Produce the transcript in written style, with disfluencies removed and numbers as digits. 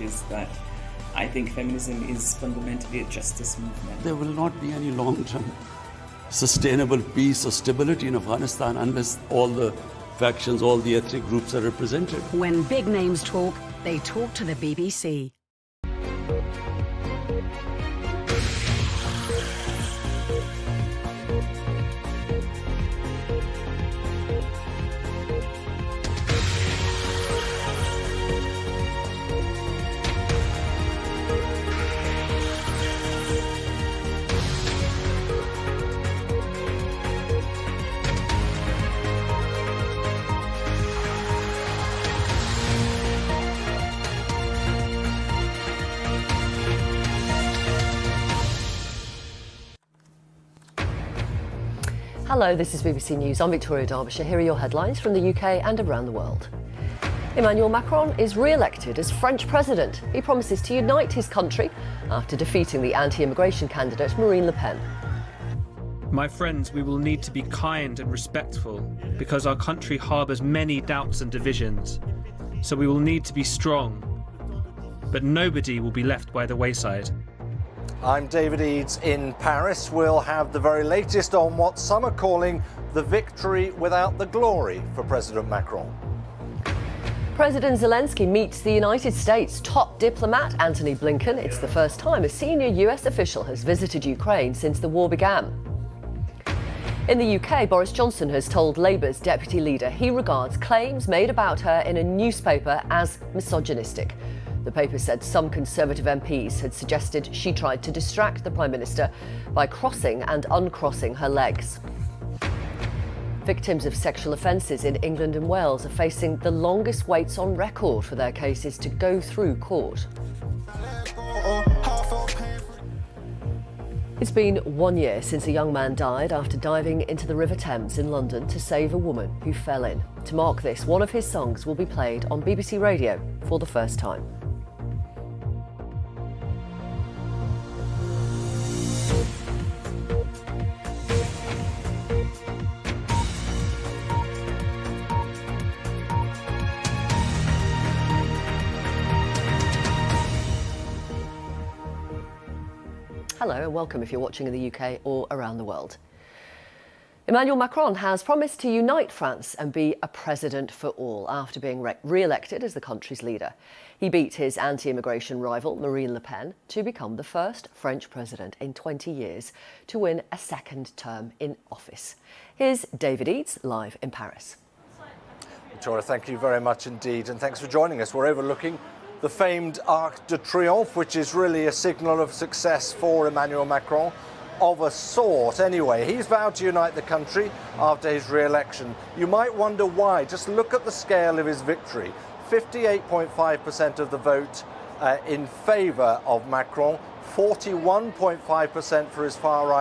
is that I think feminism is fundamentally a justice movement. There will not be any long-term sustainable peace or stability in Afghanistan unless all the factions, all the ethnic groups are represented. When big names talk, they talk to the BBC. Hello, this is BBC News. I'm Victoria Derbyshire. Here are your headlines from the UK and around the world. Emmanuel Macron is re-elected as French president. He promises to unite his country after defeating the anti-immigration candidate Marine Le Pen. My friends, we will need to be kind and respectful because our country harbours many doubts and divisions. So we will need to be strong, but nobody will be left by the wayside. I'm David Eads in Paris. We'll have the very latest on what some are calling the victory without the glory for President Macron. President Zelensky meets the United States top diplomat Antony Blinken. It's the first time a senior US official has visited Ukraine since the war began. In the UK, Boris Johnson has told Labour's deputy leader he regards claims made about her in a newspaper as misogynistic. The paper said some Conservative MPs had suggested she tried to distract the Prime Minister by crossing and uncrossing her legs. Victims of sexual offences in England and Wales are facing the longest waits on record for their cases to go through court. It's been 1 year since a young man died after diving into the River Thames in London to save a woman who fell in. To mark this, one of his songs will be played on BBC Radio for the first time. Hello and welcome if you're watching in the UK or around the world. Emmanuel Macron has promised to unite France and be a president for all after being re-elected as the country's leader. He beat his anti-immigration rival Marine Le Pen to become the first French president in 20 years to win a second term in office. Here's David Eads live in Paris. Victoria, thank you very much indeed, and thanks for joining us. We're overlooking the famed Arc de Triomphe, which is really a signal of success for Emmanuel Macron, of a sort anyway. He's vowed to unite the country after his re-election. You might wonder why. Just look at the scale of his victory. 58.5% of the vote in favour of Macron, 41.5% for his far-right